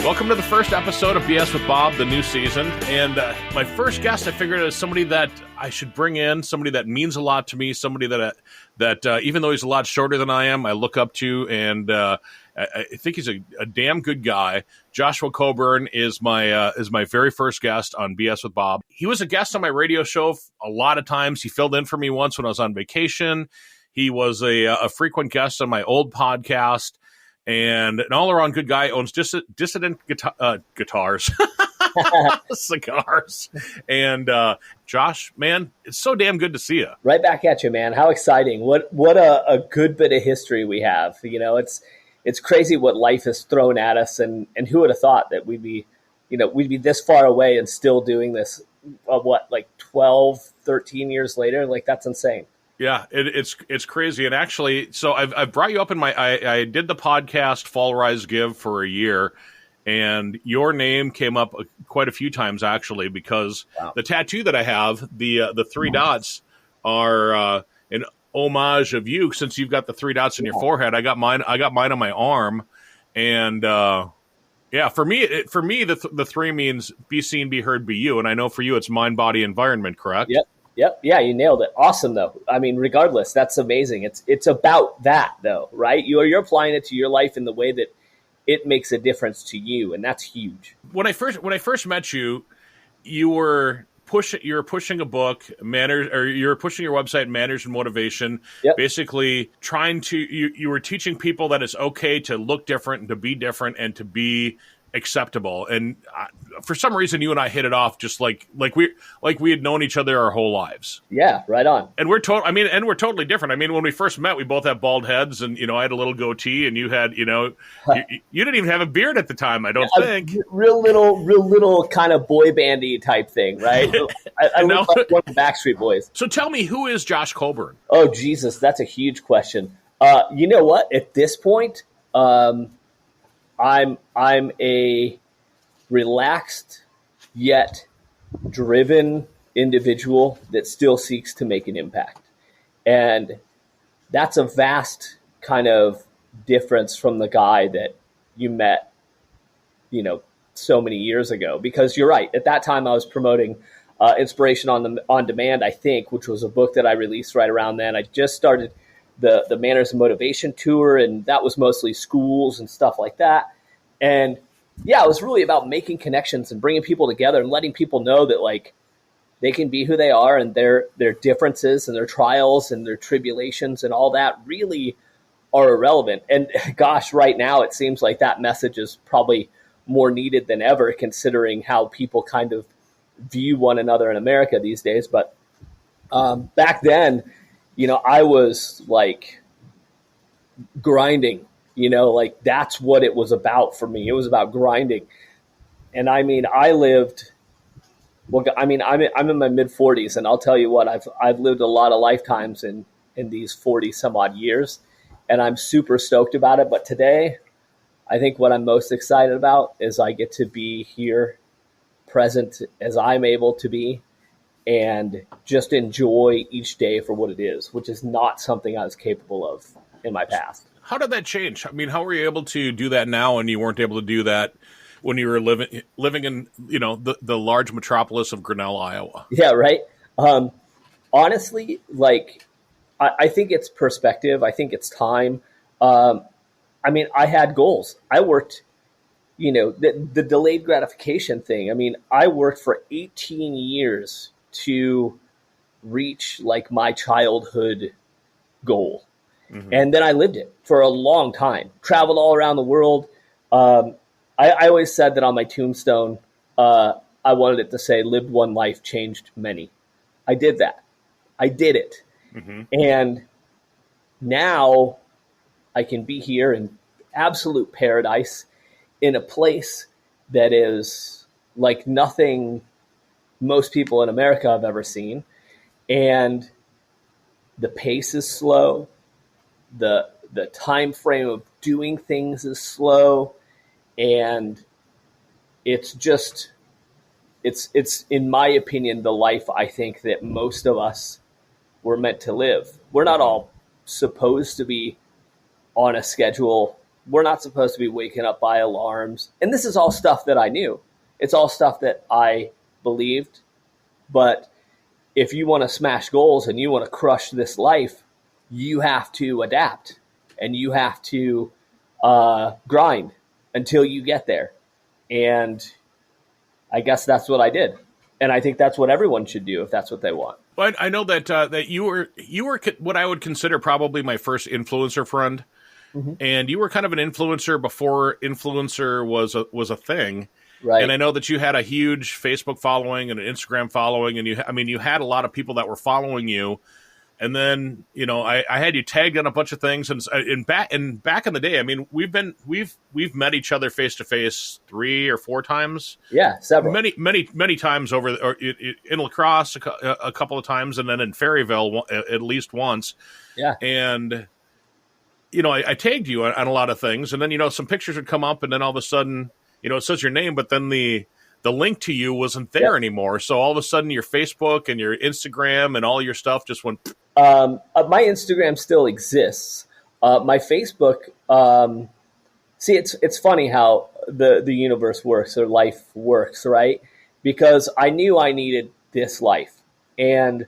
Welcome to the first episode of BS with Bob, the new season. And my first guest, I figured, is somebody that I should bring in, somebody that means a lot to me, somebody that even though he's a lot shorter than I am, I look up to, and I think he's a damn good guy. Joshua Coburn is my very first guest on BS with Bob. He was a guest on my radio show a lot of times. He filled in for me once when I was on vacation. He was a frequent guest on my old podcast. And an all-around good guy, owns Dissident Guitars, Cigars. And Josh, man, it's so damn good to see you. Right back at you, man. How exciting. What a good bit of history we have. You know, it's crazy what life has thrown at us, and who would have thought that we'd be this far away and still doing this, like 12, 13 years later? Like, that's insane. Yeah, it's crazy. And actually, so I've brought you up in I did the podcast Fall Rise Give for a year, and your name came up quite a few times, actually, because the tattoo that I have, the three dots, are an homage of you, since you've got the three dots in your forehead. I got mine on my arm, and for me the three means be seen, be heard, be you, and I know for you it's mind, body, environment, correct? Yep. Yeah, you nailed it. Awesome, though. I mean, regardless, that's amazing. It's about that, though, right? You're applying it to your life in the way that it makes a difference to you, and that's huge. When I first met you, you were pushing a book, you were pushing your website, Manners and Motivation. Yep. Basically, you were teaching people that it's okay to look different and to be different and to be acceptable. And for some reason, you and I hit it off just like we had known each other our whole lives. Yeah, right on. And we're totally different. I mean, when we first met, we both have bald heads, and I had a little goatee, and you had you didn't even have a beard at the time, I don't think. Real little kind of boy bandy type thing, right? I look like one of the Backstreet Boys. So tell me, who is Josh Coburn? Oh Jesus, that's a huge question. You know what? At this point, I'm a relaxed yet driven individual that still seeks to make an impact. And that's a vast kind of difference from the guy that you met, so many years ago. Because you're right, at that time I was promoting Inspiration on Demand, I think, which was a book that I released right around then. I just started the Manners and Motivation tour, and that was mostly schools and stuff like that. And yeah, it was really about making connections and bringing people together and letting people know that, like, they can be who they are, and their differences and their trials and their tribulations and all that really are irrelevant. And gosh, right now it seems like that message is probably more needed than ever, considering how people kind of view one another in America these days. But back then, I was like grinding, like that's what it was about for me. It was about grinding. And I mean, I'm in my mid 40s, and I'll tell you what, I've lived a lot of lifetimes in these 40 some odd years, and I'm super stoked about it. But today, I think what I'm most excited about is I get to be here, present as I'm able to be, and just enjoy each day for what it is, which is not something I was capable of in my past. How did that change? I mean, how were you able to do that now and you weren't able to do that when you were living in, the large metropolis of Grinnell, Iowa? Yeah, right. Honestly, like, I think it's perspective. I think it's time. I had goals. I worked, the delayed gratification thing. I mean, I worked for 18 years to reach like my childhood goal. Mm-hmm. And then I lived it for a long time, traveled all around the world. I always said that on my tombstone, I wanted it to say, lived one life, changed many. I did that. I did it. Mm-hmm. And now I can be here in absolute paradise in a place that is like nothing most people in America have ever seen. And the pace is slow. The time frame of doing things is slow, and it's in my opinion the life I think that most of us were meant to live. We're not all supposed to be on a schedule We're not supposed to be waking up by alarms. And this is all stuff that I knew. It's all stuff that I believed. But if you want to smash goals and you want to crush this life, you have to adapt and you have to grind until you get there. And I guess that's what I did. And I think that's what everyone should do if that's what they want. Well, I know that you were what I would consider probably my first influencer friend. Mm-hmm. And you were kind of an influencer before influencer was a thing. Right. And I know that you had a huge Facebook following and an Instagram following, and you had a lot of people that were following you. And then, I had you tagged on a bunch of things, and back in the day, I mean, we've met each other face to face 3 or 4 times. Yeah, several. Many times in La Crosse a couple of times, and then in Ferryville at least once. Yeah. And I tagged you on a lot of things, and then some pictures would come up, and then all of a sudden, it says your name, but then the link to you wasn't there anymore. So all of a sudden, your Facebook and your Instagram and all your stuff just went. My Instagram still exists. My Facebook. See, it's funny how the universe works or life works, right? Because I knew I needed this life, and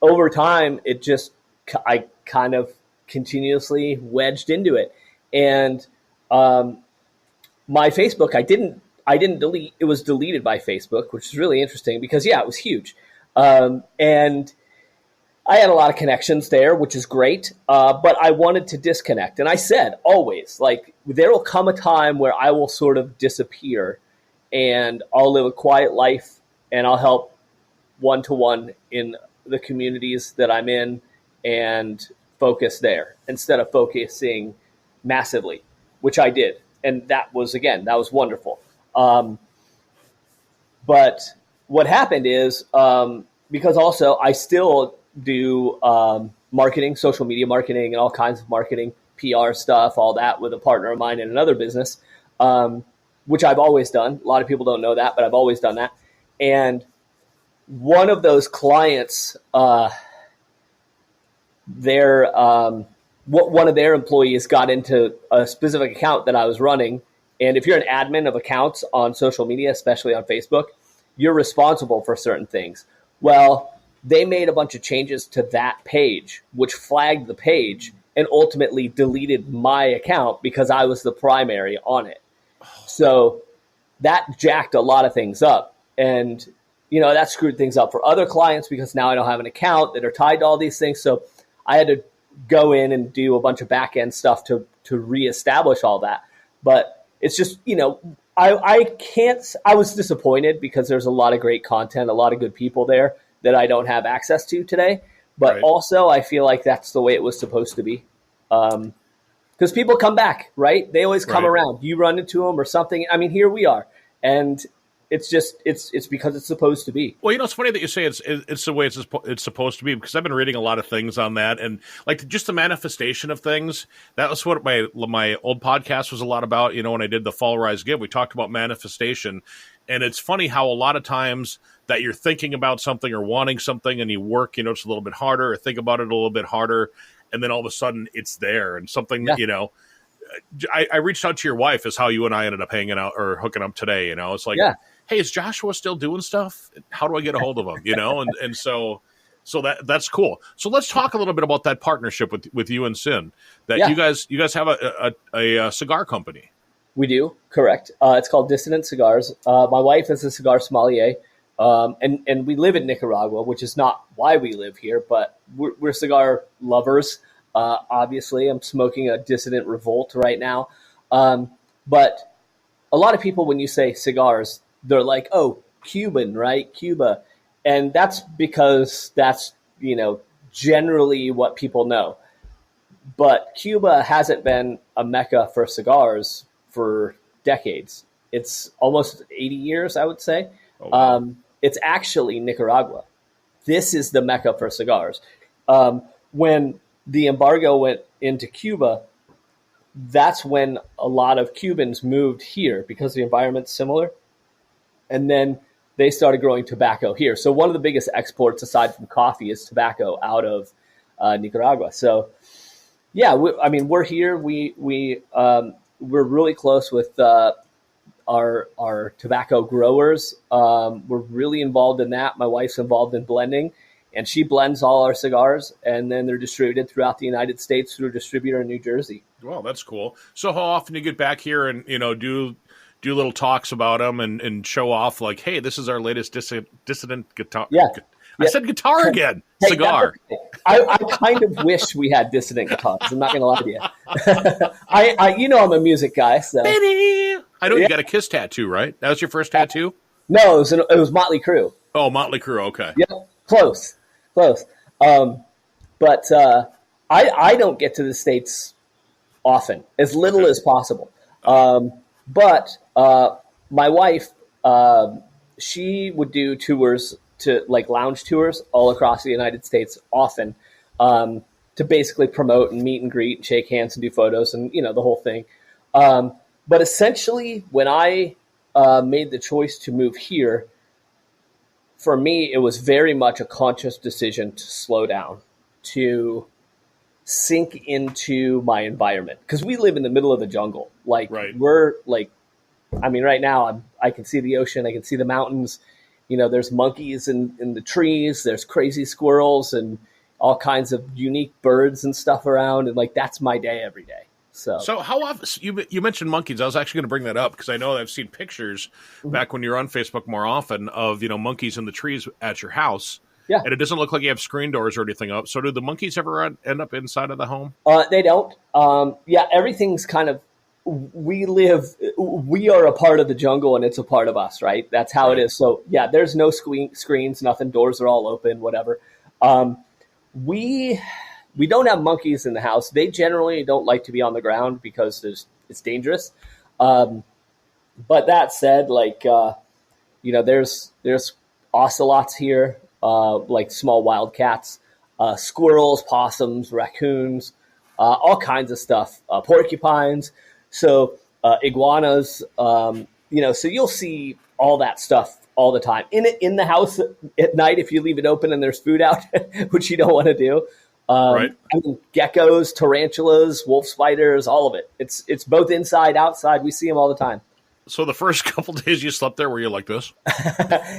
over time, I kind of continuously wedged into it, and my Facebook, I didn't delete. It was deleted by Facebook, which is really interesting because, it was huge. And I had a lot of connections there, which is great. But I wanted to disconnect. And I said, always, there will come a time where I will sort of disappear and I'll live a quiet life and I'll help one-to-one in the communities that I'm in and focus there instead of focusing massively, which I did. And that was wonderful. But what happened is, because also I still do marketing, social media marketing, and all kinds of marketing, PR stuff, all that with a partner of mine in another business, which I've always done. A lot of people don't know that, but I've always done that. And one of those clients, one of their employees got into a specific account that I was running. And if you're an admin of accounts on social media, especially on Facebook, you're responsible for certain things. Well, they made a bunch of changes to that page, which flagged the page and ultimately deleted my account because I was the primary on it. So that jacked a lot of things up. And, that screwed things up for other clients because now I don't have an account that are tied to all these things. So I had to go in and do a bunch of back-end stuff to reestablish all that. But it's just, I was disappointed because there's a lot of great content, a lot of good people there that I don't have access to today. But also I feel like that's the way it was supposed to be. Because people come back, right? They always come around. You run into them or something. I mean, here we are. And it's just, it's because it's supposed to be. Well, it's funny that you say it's the way it's supposed to be, because I've been reading a lot of things on that, and just the manifestation of things. That was what my old podcast was a lot about. When I did the Fall Rise Give, we talked about manifestation, and it's funny how a lot of times that you're thinking about something or wanting something, and you work, just a little bit harder, or think about it a little bit harder, and then all of a sudden it's there, and something I reached out to your wife, is how you and I ended up hanging out or hooking up today. It's like, hey, is Joshua still doing stuff? How do I get a hold of him? And so that's cool. So let's talk a little bit about that partnership with you and Sin. That you guys have a cigar company. We do, correct. It's called Dissident Cigars. My wife is a cigar sommelier, and we live in Nicaragua, which is not why we live here, but we're cigar lovers. Obviously, I'm smoking a Dissident Revolt right now. But a lot of people, when you say cigars, they're like, oh, Cuban, right? Cuba. And that's because that's, generally what people know. But Cuba hasn't been a mecca for cigars for decades. It's almost 80 years, I would say. Oh, wow. It's actually Nicaragua. This is the mecca for cigars. When the embargo went into Cuba, that's when a lot of Cubans moved here because the environment's similar. And then they started growing tobacco here. So one of the biggest exports, aside from coffee, is tobacco out of Nicaragua. So, we're here. We we're really close with our tobacco growers. We're really involved in that. My wife's involved in blending, and she blends all our cigars, and then they're distributed throughout the United States through a distributor in New Jersey. Well, that's cool. So how often do you get back here and, do little talks about them and show off like, hey, this is our latest dissident guitar. Yeah. I said guitar again. Hey, cigar. I kind of wish we had dissident guitars. I'm not going to lie to you. I'm a music guy. So. I know you got a Kiss tattoo, right? That was your first tattoo? No, it was Motley Crue. Oh, Motley Crue. Okay. Yeah, close. But I don't get to the States often, as little as possible. But my wife, she would do tours to like lounge tours all across the United States often, to basically promote and meet and greet and shake hands and do photos and, the whole thing. But essentially when I made the choice to move here, for me, it was very much a conscious decision to slow down, to sink into my environment. Because we live in the middle of the jungle. Like, right. We're like, right now I can see the ocean, I can see the mountains. There's monkeys in the trees, there's crazy squirrels and all kinds of unique birds and stuff around. And like, that's my day every day. So how often you mentioned monkeys? I was actually going to bring that up because I know I've seen pictures back when you're on Facebook more often of monkeys in the trees at your house. Yeah, and it doesn't look like you have screen doors or anything up. So do the monkeys ever end up inside of the home? They don't. Everything's kind of we are a part of the jungle and it's a part of us, right? That's how it is. So yeah, there's no screens, nothing. Doors are all open, whatever. We don't have monkeys in the house. They generally don't like to be on the ground because it's dangerous. But that said, like, there's ocelots here, like small wildcats, squirrels, possums, raccoons, all kinds of stuff, porcupines. So iguanas, so you'll see all that stuff all the time in the house at night. If you leave it open and there's food out, which you don't want to do. Right. Geckos, tarantulas, wolf spiders, all of it. It's both inside, outside. We see them all the time. So the first couple days you slept there, were you like this?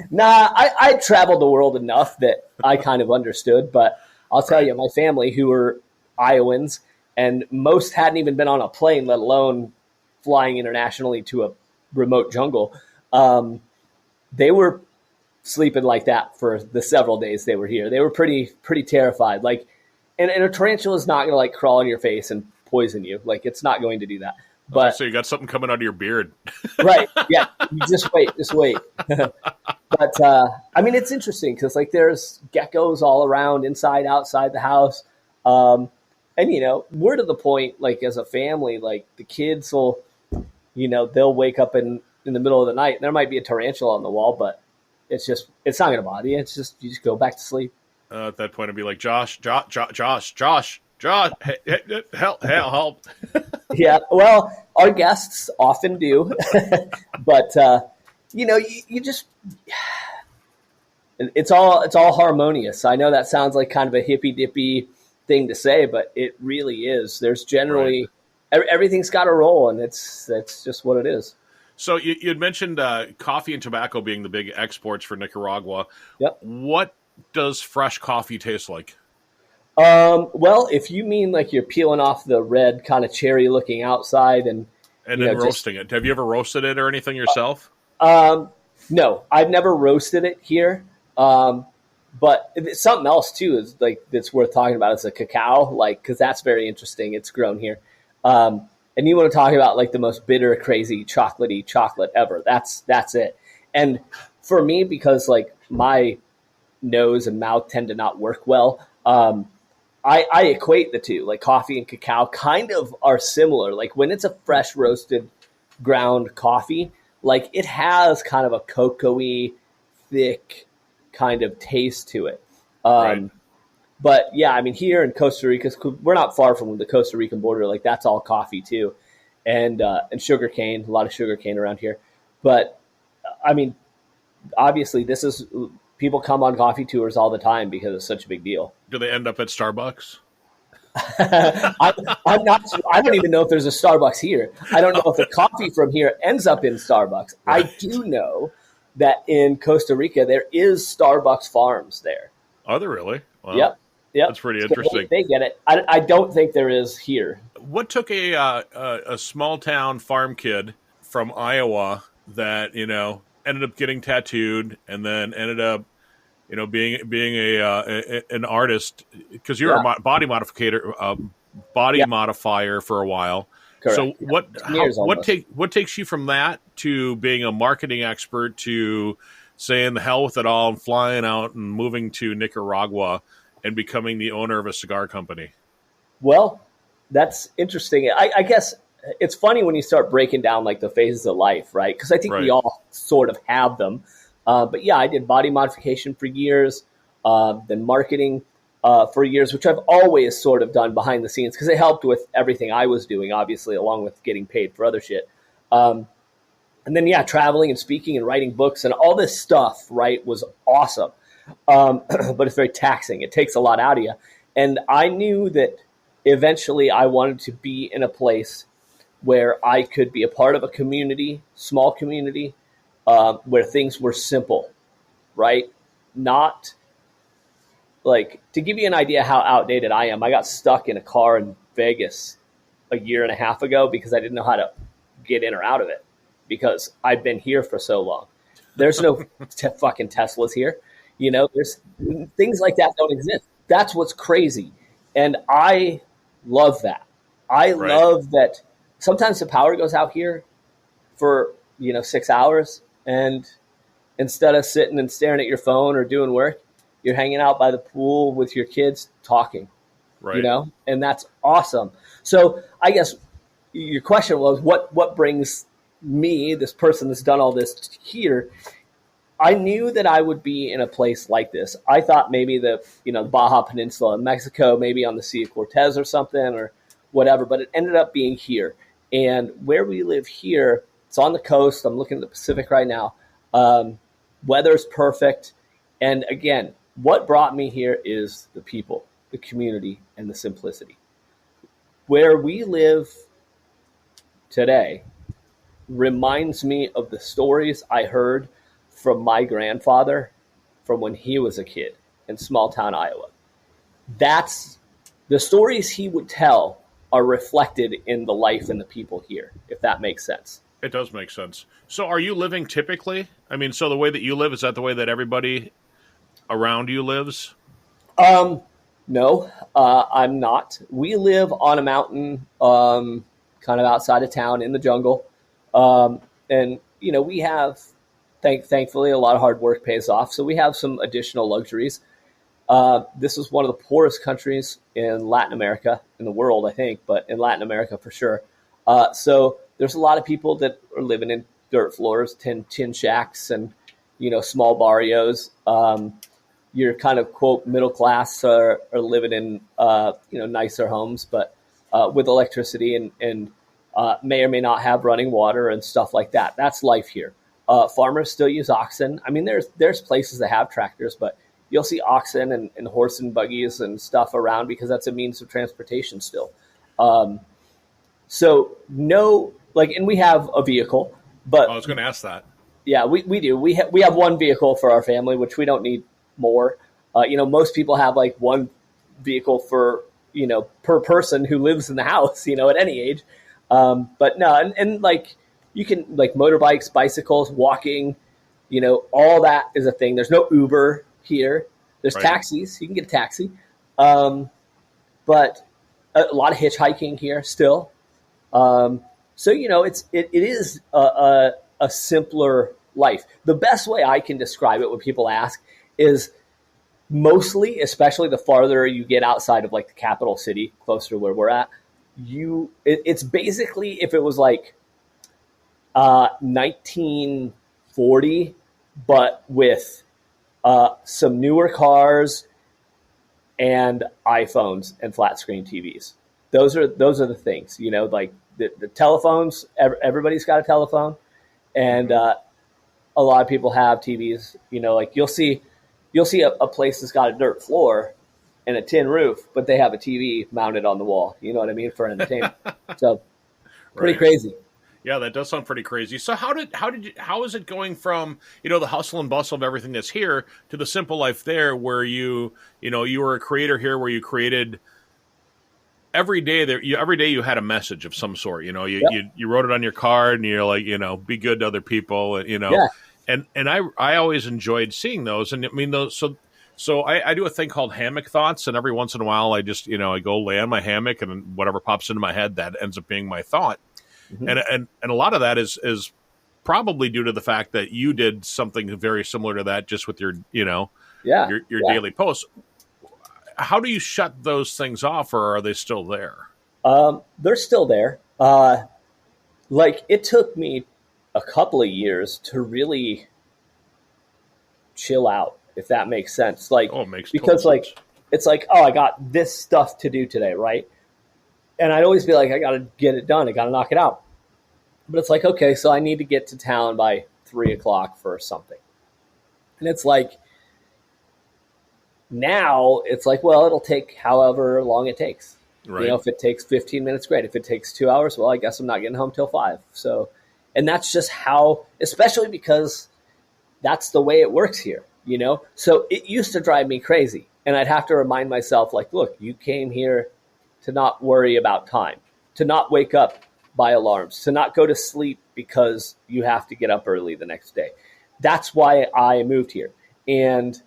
Nah, I traveled the world enough that I kind of understood. But I'll tell you, my family, who were Iowans, and most hadn't even been on a plane, let alone flying internationally to a remote jungle, they were sleeping like that for the several days they were here. They were pretty terrified. Like, and a tarantula is not going to like crawl in your face and poison you. Like, it's not going to do that. But so you got something coming out of your beard, right? Yeah, you just wait. But it's interesting because like there's geckos all around, inside, outside the house, and we're to the point like as a family, like the kids will, they'll wake up in the middle of the night. And there might be a tarantula on the wall, but it's not going to bother you. It's just you just go back to sleep. At that point, it'd be like Josh, hey, help. Yeah, well, our guests often do, but you just it's all harmonious. I know that sounds like kind of a hippy dippy thing to say, but it really is. There's generally everything's got a role, and that's just what it is. So you had mentioned coffee and tobacco being the big exports for Nicaragua. Yep. What does fresh coffee taste like? Well, if you mean like you're peeling off the red kind of cherry looking outside and then roasting it. Have you ever roasted it or anything yourself? No, I've never roasted it here. But something else too is like that's worth talking about is the cacao, like because that's very interesting. It's grown here. And you want to talk about like the most bitter, crazy, chocolatey chocolate ever. That's it. And for me, because like my nose and mouth tend to not work well, I equate the two. Like coffee and cacao kind of are similar. Like when it's a fresh roasted ground coffee, like it has kind of a cocoa-y, thick kind of taste to it. Right. But yeah, here in Costa Rica, we're not far from the Costa Rican border. Like that's all coffee too, and sugar cane. A lot of sugar cane around here. But obviously, this is people come on coffee tours all the time because it's such a big deal. Do they end up at Starbucks? I'm not. I don't even know if there's a Starbucks here. I don't know if the coffee from here ends up in Starbucks. Right. I do know that in Costa Rica there is Starbucks farms there. Are there really? Wow. Yep. That's pretty interesting. They get it. I don't think there is here. What took a small town farm kid from Iowa that ended up getting tattooed and then ended up being an artist, because you're a body modifier for a while. Correct. So what takes you from that to being a marketing expert to saying the hell with it all and flying out and moving to Nicaragua and becoming the owner of a cigar company? Well, that's interesting. I guess it's funny when you start breaking down like the phases of life, right? Because I think we all sort of have them. But yeah, I did body modification for years, then marketing for years, which I've always sort of done behind the scenes because it helped with everything I was doing, obviously, along with getting paid for other shit. And then, traveling and speaking and writing books and all this stuff, right, was awesome. But it's very taxing. It takes a lot out of you. And I knew that eventually I wanted to be in a place where I could be a part of a community, small community, where things were simple, right? Not like, to give you an idea how outdated I am, I got stuck in a car in Vegas a year and a half ago because I didn't know how to get in or out of it because I've been here for so long. There's no fucking Teslas here. There's things like that don't exist. That's what's crazy. And I love that. I love that sometimes the power goes out here for, 6 hours. And instead of sitting and staring at your phone or doing work, you're hanging out by the pool with your kids talking, and that's awesome. So I guess your question was, what brings me, this person that's done all this here? I knew that I would be in a place like this. I thought maybe the Baja Peninsula in Mexico, maybe on the Sea of Cortez or something or whatever, but it ended up being here. And where we live here, it's on the coast. I'm looking at the Pacific right now. Weather's perfect. And again, what brought me here is the people, the community, and the simplicity. Where we live today reminds me of the stories I heard from my grandfather from when he was a kid in small town Iowa. That's the stories he would tell are reflected in the life and the people here, if that makes sense. It does make sense. So are you living typically? I mean, so the way that you live, is that the way that everybody around you lives? No, I'm not. We live on a mountain, kind of outside of town in the jungle. And, we have, thankfully, a lot of hard work pays off. So we have some additional luxuries. This is one of the poorest countries in Latin America, in the world, I think, but in Latin America for sure. So there's a lot of people that are living in dirt floors, tin shacks, and, small barrios. Your kind of, quote, middle class are living in, nicer homes, but with electricity and may or may not have running water and stuff like that. That's life here. Farmers still use oxen. I mean, there's places that have tractors, but you'll see oxen and horse and buggies and stuff around because that's a means of transportation still. So no, and we have a vehicle, but I was going to ask that. Yeah, we do. We have one vehicle for our family, which we don't need more. Most people have one vehicle for, per person who lives in the house, at any age. But no, and you can motorbikes, bicycles, walking, all that is a thing. There's no Uber here. There's taxis. You can get a taxi. But a lot of hitchhiking here still. So, it is a simpler life. The best way I can describe it when people ask is mostly, especially the farther you get outside of the capital city, closer to where we're at, it's basically if it was 1940, but with some newer cars and iPhones and flat screen TVs. Those are the things, the telephones. Everybody's got a telephone, and a lot of people have TVs. You'll see a place that's got a dirt floor, and a tin roof, but they have a TV mounted on the wall. You know what I mean? For entertainment. So pretty Right. crazy. Yeah, that does sound pretty crazy. So how is it going from, the hustle and bustle of everything that's here to the simple life there where you were a creator here where you created every day there every day you had a message of some sort, you wrote it on your card and you're like, be good to other people, Yeah. and I always enjoyed seeing those. And I mean those so I do a thing called hammock thoughts, and every once in a while I just, I go lay on my hammock and whatever pops into my head that ends up being my thought. Mm-hmm. And a lot of that is probably due to the fact that you did something very similar to that just with your Yeah. your daily posts. How do you shut those things off, or are they still there? They're still there. Like it took me a couple of years to really chill out, if that makes sense. Like, Oh, it makes because total like sense. it's like, oh, I got this stuff to do today, right? And I'd always be like, I got to get it done. I got to knock it out. But it's like, okay, so I need to get to town by 3:00 for something. And it's like, now it's like, well, it'll take however long it takes. Right. If it takes 15 minutes, great. If it takes 2 hours, well, I guess I'm not getting home till 5. So, and that's just how, especially because that's the way it works here, So it used to drive me crazy. And I'd have to remind myself, like, look, you came here to not worry about time, to not wake up by alarms, to not go to sleep because you have to get up early the next day. That's why I moved here. And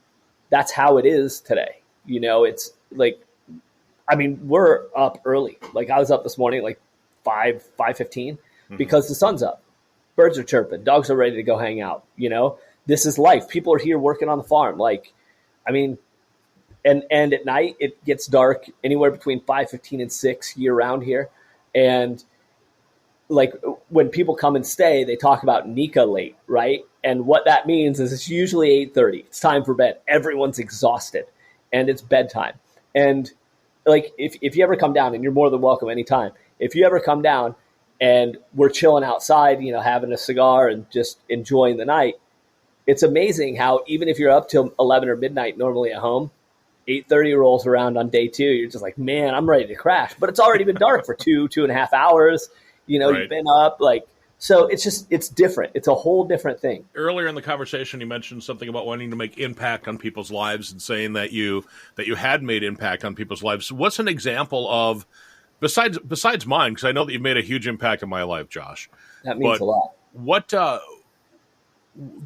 that's how it is today. It's like, I mean, we're up early. Like I was up this morning, like 5:15 because the sun's up. Birds are chirping. Dogs are ready to go hang out. This is life. People are here working on the farm. Like, I mean, and at night it gets dark anywhere between 5:15 and 6 year round here. And like when people come and stay, they talk about Nika late, right? And what that means is it's usually 8:30. It's time for bed. Everyone's exhausted and it's bedtime. And like if you ever come down, and you're more than welcome anytime, if you ever come down and we're chilling outside, having a cigar and just enjoying the night, it's amazing how even if you're up till 11 or midnight normally at home, 8:30 rolls around on day 2, you're just like, man, I'm ready to crash. But it's already been dark for 2.5 hours. Right. You've been up, like, so it's different. It's a whole different thing. Earlier in the conversation, you mentioned something about wanting to make impact on people's lives and saying that you had made impact on people's lives. What's an example of, besides mine, because I know that you've made a huge impact on my life, Josh. That means a lot. What,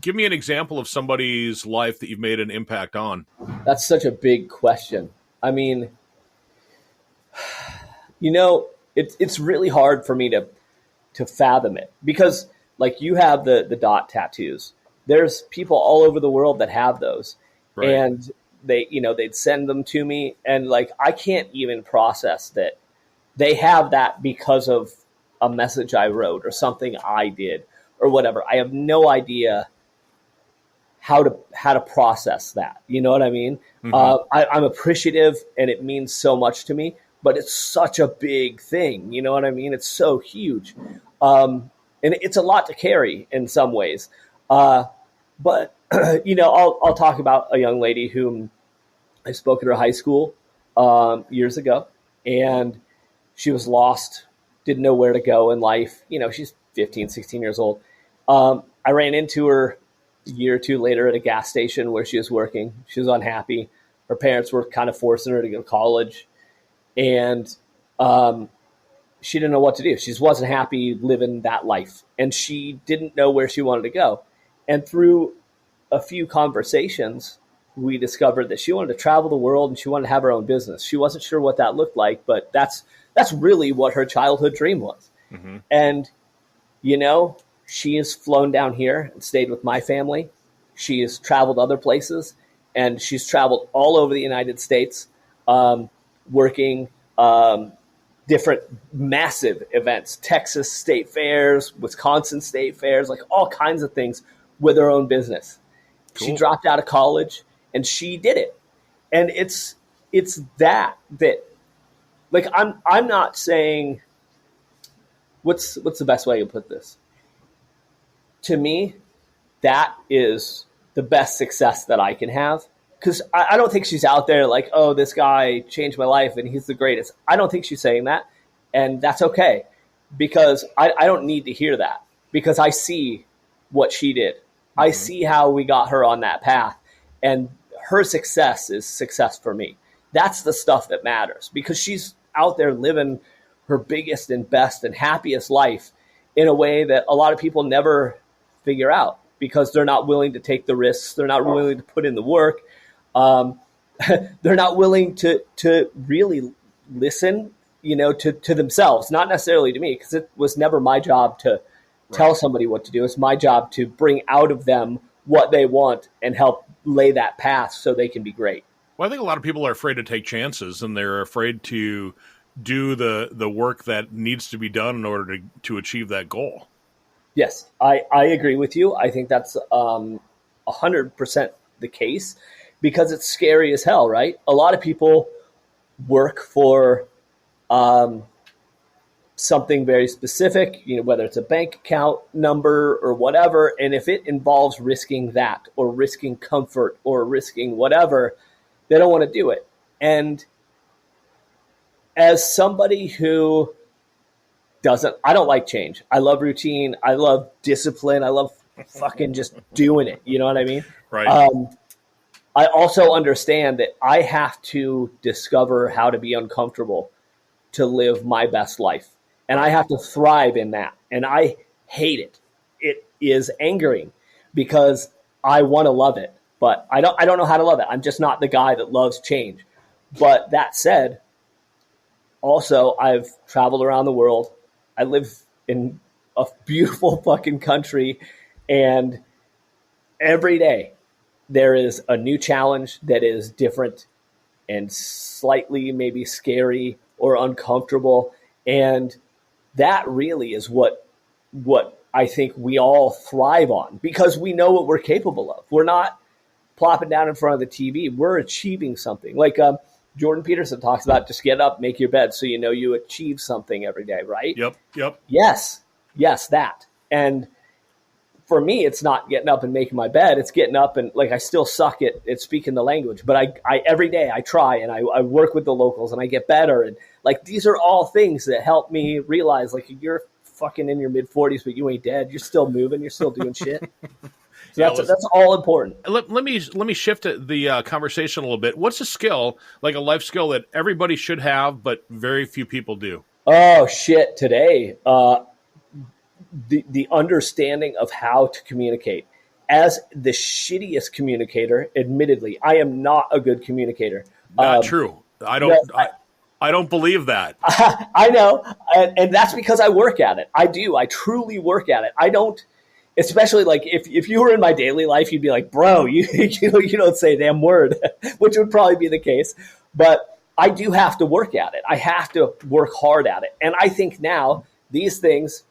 give me an example of somebody's life that you've made an impact on. That's such a big question. I mean, it's really hard for me to fathom it because like you have the dot tattoos. There's people all over the world that have those. Right. And they'd send them to me and like, I can't even process that they have that because of a message I wrote or something I did or whatever. I have no idea how to process that. You know what I mean? Mm-hmm. I'm appreciative and it means so much to me, but it's such a big thing. You know what I mean? It's so huge. And it's a lot to carry in some ways. But, I'll talk about a young lady whom I spoke at her high school years ago, and she was lost, didn't know where to go in life. She's 15, 16 years old. I ran into her a year or two later at a gas station where she was working. She was unhappy. Her parents were kind of forcing her to go to college. And she didn't know what to do. She just wasn't happy living that life. And she didn't know where she wanted to go. And through a few conversations, we discovered that she wanted to travel the world and she wanted to have her own business. She wasn't sure what that looked like, but that's really what her childhood dream was. Mm-hmm. And, she has flown down here and stayed with my family. She has traveled other places, and she's traveled all over the United States, working different massive events, Texas state fairs, Wisconsin state fairs, like all kinds of things with her own business. Cool. She dropped out of college and she did it. And it's that like, I'm not saying, what's the best way to put this? To me, that is the best success that I can have because I don't think she's out there like, oh, this guy changed my life and he's the greatest. I don't think she's saying that. And that's okay, because I don't need to hear that, because I see what she did. Mm-hmm. I see how we got her on that path, and her success is success for me. That's the stuff that matters, because she's out there living her biggest and best and happiest life in a way that a lot of people never figure out, because they're not willing to take the risks. They're not willing to put in the work. They're not willing to really listen, to themselves, not necessarily to me, because it was never my job to tell somebody what to do. It's my job to bring out of them what they want and help lay that path so they can be great. Well, I think a lot of people are afraid to take chances, and they're afraid to do the work that needs to be done in order to achieve that goal. Yes, I agree with you. I think that's 100% the case, because it's scary as hell, right? A lot of people work for something very specific, whether it's a bank account number or whatever. And if it involves risking that, or risking comfort, or risking whatever, they don't want to do it. And as somebody who I don't like change. I love routine. I love discipline. I love fucking just doing it. You know what I mean? Right. I also understand that I have to discover how to be uncomfortable to live my best life. And I have to thrive in that. And I hate it. It is angering, because I want to love it, but I don't know how to love it. I'm just not the guy that loves change. But that said, also, I've traveled around the world. I live in a beautiful fucking country, and every day there is a new challenge that is different and slightly maybe scary or uncomfortable. And that really is what I think we all thrive on, because we know what we're capable of. We're not plopping down in front of the TV. We're achieving something. Like Jordan Peterson talks about, just get up, make your bed, so you know you achieve something every day, right? Yep. Yes, that. And for me, it's not getting up and making my bed. It's getting up and, like, I still suck at speaking the language, but I every day I try, and I work with the locals, and I get better. And, like, these are all things that help me realize, like, you're fucking in your mid-40s, but you ain't dead. You're still moving. You're still doing shit. So that's all important. Let me shift the conversation a little bit. What's a skill, like a life skill, that everybody should have, but very few people do? Oh, shit. Today, the understanding of how to communicate. As the shittiest communicator, admittedly, I am not a good communicator. Not true. I don't believe that. I know. And that's because I work at it. I do. I truly work at it. I don't. Especially, like, if you were in my daily life, you'd be like, bro, you don't say a damn word, which would probably be the case. But I do have to work at it. I have to work hard at it. And I think now these things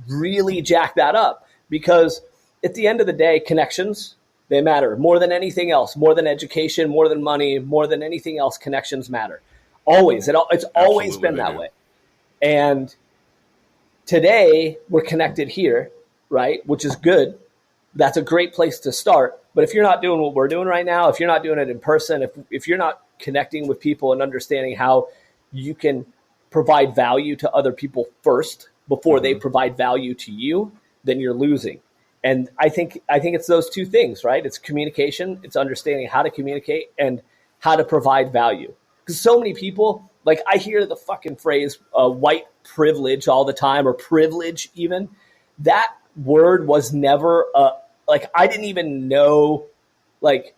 really jack that up, because at the end of the day, connections, they matter more than anything else, more than education, more than money, more than anything else. Connections matter. Always. It's always been that way. And today we're connected here, right? Which is good. That's a great place to start. But if you're not doing what we're doing right now, if you're not doing it in person, if you're not connecting with people and understanding how you can provide value to other people first before they provide value to you, then you're losing. And I think it's those two things, right? It's communication, it's understanding how to communicate, and how to provide value. Because so many people, like, I hear the fucking phrase white privilege all the time, or privilege even. That word was never, like, I didn't even know, like,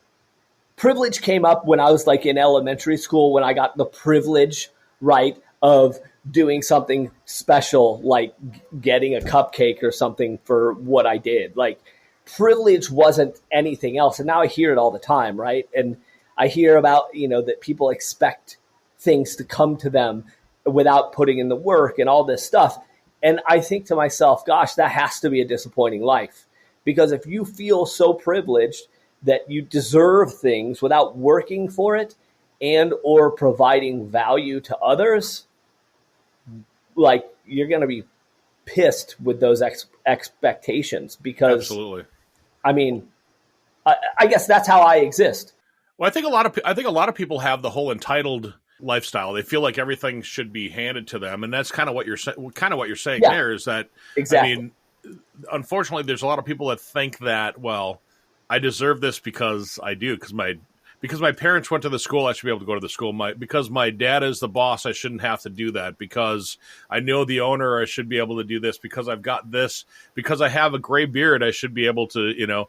privilege came up when I was, like, in elementary school, when I got the privilege, right, of doing something special, like getting a cupcake or something for what I did. Like, privilege wasn't anything else. And now I hear it all the time, right? And I hear about, that people expect things to come to them without putting in the work and all this stuff. And I think to myself, gosh, that has to be a disappointing life. Because if you feel so privileged that you deserve things without working for it and or providing value to others, like, you're going to be pissed with those expectations. Because, absolutely. I mean, I guess that's how I exist. Well, I think a lot of people have the whole entitled lifestyle. They feel like everything should be handed to them, and that's kind of what you're saying Yeah, there. Is that exactly. I mean, unfortunately, there's a lot of people that think that, well, I deserve this because I do, because my parents went to the school, I should be able to go to the school. Because my dad is the boss, I shouldn't have to do that. Because I know the owner, I should be able to do this. Because I've got this. Because I have a gray beard, I should be able to,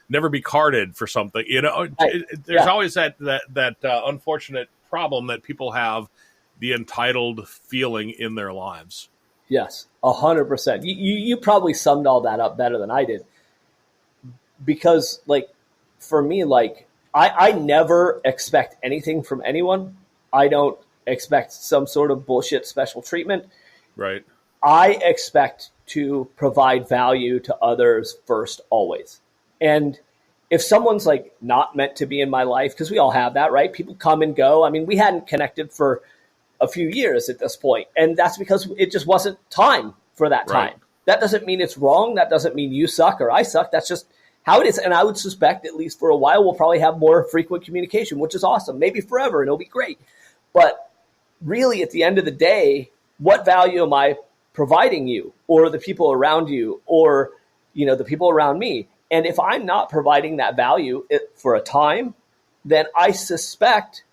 never be carded for something. Right. There's Yeah. always that unfortunate problem that people have the entitled feeling in their lives. Yes, 100%. You probably summed all that up better than I did. Because, like, for me, like, I never expect anything from anyone. I don't expect some sort of bullshit special treatment. Right. I expect to provide value to others first, always. And if someone's like not meant to be in my life, because we all have that, right? People come and go. I mean, we hadn't connected for a few years at this point, and that's because it just wasn't time for that time. Right. That doesn't mean it's wrong. That doesn't mean you suck or I suck. That's just how it is. And I would suspect, at least for a while, we'll probably have more frequent communication, which is awesome. Maybe forever, and it'll be great. But really, at the end of the day, what value am I providing you, or the people around you, or the people around me? And if I'm not providing that value for a time, then I suspect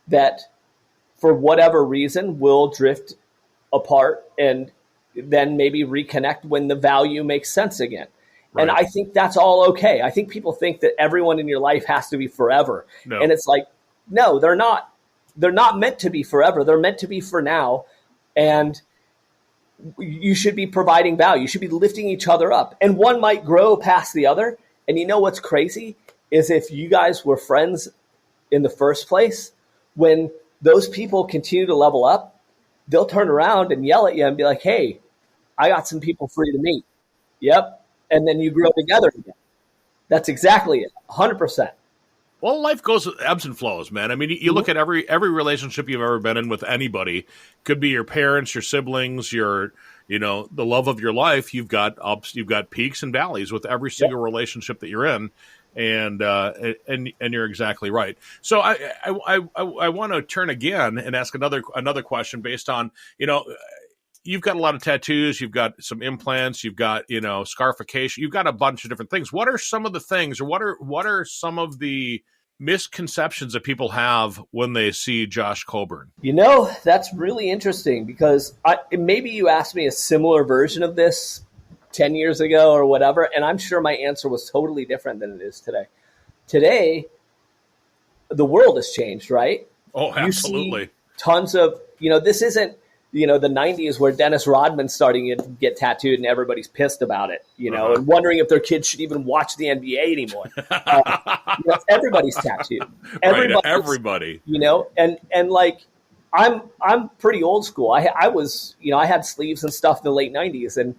that for whatever reason we'll drift apart and then maybe reconnect when the value makes sense again. Right. And I think that's all okay. I think people think that everyone in your life has to be forever. No. And it's like, no, they're not. They're not meant to be forever. They're meant to be for now. And you should be providing value. You should be lifting each other up. And one might grow past the other. And you know what's crazy is if you guys were friends in the first place, when those people continue to level up, they'll turn around and yell at you and be like, hey, I got some people for you to meet. Yep. And then you grow together again. That's exactly it. 100%. Well, life goes ebbs and flows, man. I mean, you look at every relationship you've ever been in with anybody. Could be your parents, your siblings, the love of your life. You've got ups, you've got peaks and valleys with every single relationship that you're in, and you're exactly right. So I want to turn again and ask another question based on you've got a lot of tattoos, you've got some implants, you've got, scarification, you've got a bunch of different things. What are some of the things, or what are some of the misconceptions that people have when they see Josh Coburn? That's really interesting because maybe you asked me a similar version of this 10 years ago or whatever, and I'm sure my answer was totally different than it is today. Today, the world has changed, right? Oh, absolutely. You see tons of, this isn't, the 90s where Dennis Rodman's starting to get tattooed and everybody's pissed about it, and wondering if their kids should even watch the NBA anymore. Everybody's tattooed. Everybody. And like, I'm pretty old school. I was, I had sleeves and stuff in the late 90s, and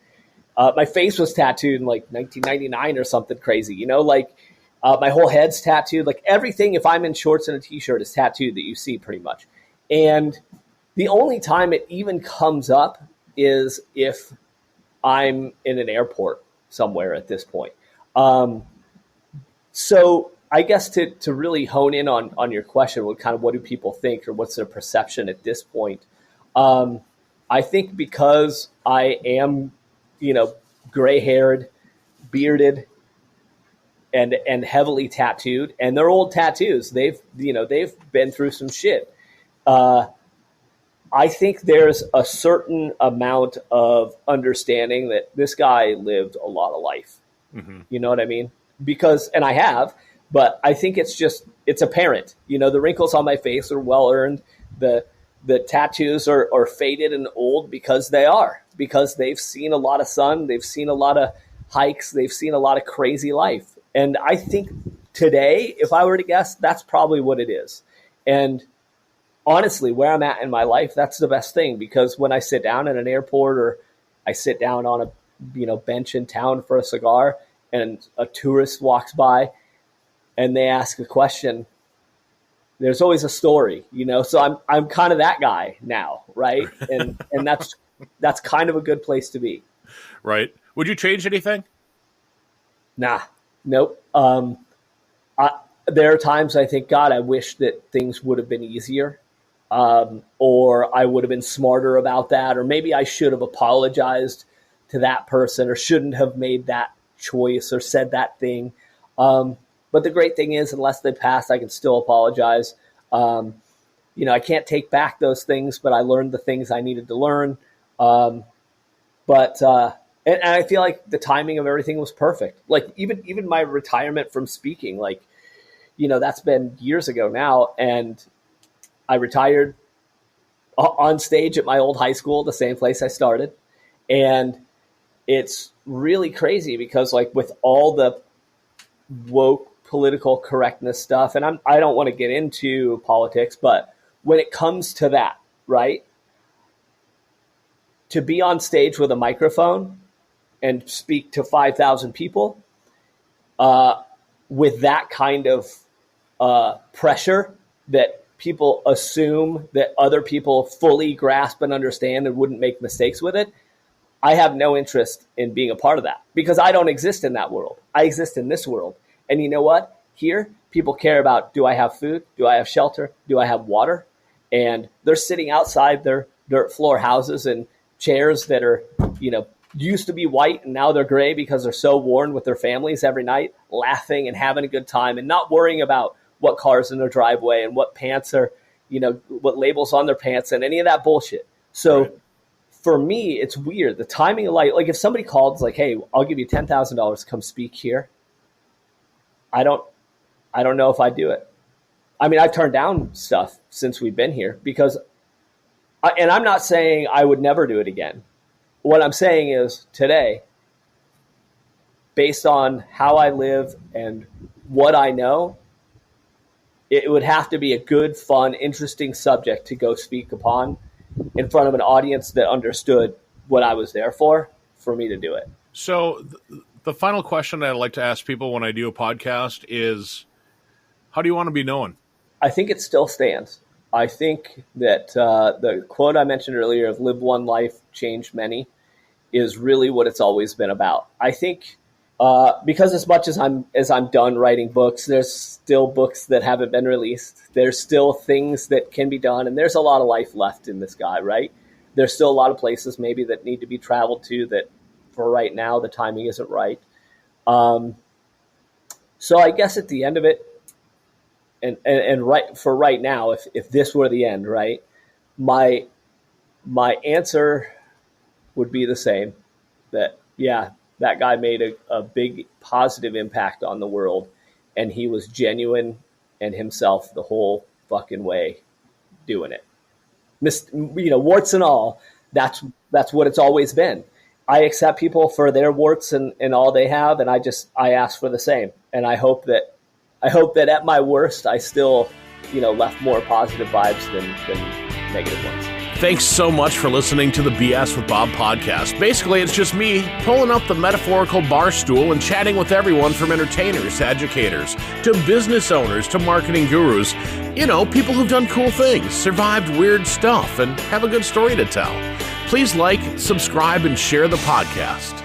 my face was tattooed in like 1999 or something crazy, my whole head's tattooed, like everything. If I'm in shorts and a t-shirt is tattooed that you see pretty much. And the only time it even comes up is if I'm in an airport somewhere at this point. So I guess to really hone in on your question, what do people think, or what's their perception at this point? I think because I am, gray-haired, bearded, and heavily tattooed, and they're old tattoos. They've been through some shit. I think there's a certain amount of understanding that this guy lived a lot of life. Mm-hmm. You know what I mean? And I have, but I think it's apparent. The wrinkles on my face are well earned. The tattoos are faded and old because they've seen a lot of sun. They've seen a lot of hikes. They've seen a lot of crazy life. And I think today, if I were to guess, that's probably what it is. And honestly, where I'm at in my life, that's the best thing, because when I sit down at an airport, or I sit down on a bench in town for a cigar, and a tourist walks by and they ask a question, there's always a story, So I'm kind of that guy now, right? And that's kind of a good place to be. Right. Would you change anything? Nah. Nope. there are times I think, God, I wish that things would have been easier, or I would have been smarter about that, or maybe I should have apologized to that person or shouldn't have made that choice or said that thing. But the great thing is, unless they pass, I can still apologize. I can't take back those things, but I learned the things I needed to learn. And I feel like the timing of everything was perfect. Like even my retirement from speaking, that's been years ago now. And I retired on stage at my old high school, the same place I started. And it's really crazy because with all the woke political correctness stuff, and I don't want to get into politics, but when it comes to that, right? To be on stage with a microphone and speak to 5,000 people with that kind of pressure that people assume that other people fully grasp and understand and wouldn't make mistakes with it, I have no interest in being a part of that because I don't exist in that world. I exist in this world. And you know what? Here, people care about, do I have food? Do I have shelter? Do I have water? And they're sitting outside their dirt floor houses in chairs that are, used to be white and now they're gray because they're so worn with their families every night, laughing and having a good time and not worrying about what car's in their driveway and what pants are, what labels on their pants and any of that bullshit. So right. For me, it's weird. The timing of life, if somebody called, hey, I'll give you $10,000 to come speak here. I don't know if I do it. I mean, I've turned down stuff since we've been here because, and I'm not saying I would never do it again. What I'm saying is today, based on how I live and what I know, it would have to be a good, fun, interesting subject to go speak upon in front of an audience that understood what I was there for me to do it. So the final question that I'd like to ask people when I do a podcast is, how do you want to be known? I think it still stands. I think that the quote I mentioned earlier of live one life, change many is really what it's always been about. I think because as much as I'm done writing books, there's still books that haven't been released. There's still things that can be done, and there's a lot of life left in this guy, right? There's still a lot of places maybe that need to be traveled to that for right now the timing isn't right. So I guess at the end of it, and right for right now, if this were the end, right, my answer would be the same. That that guy made a big positive impact on the world, and he was genuine and himself the whole fucking way doing it. Warts and all, that's what it's always been. I accept people for their warts and all they have, and I ask for the same. And I hope that at my worst, I still, left more positive vibes than negative ones. Thanks so much for listening to the BS with Bob podcast. Basically, it's just me pulling up the metaphorical bar stool and chatting with everyone from entertainers to educators to business owners to marketing gurus. People who've done cool things, survived weird stuff, and have a good story to tell. Please like, subscribe, and share the podcast.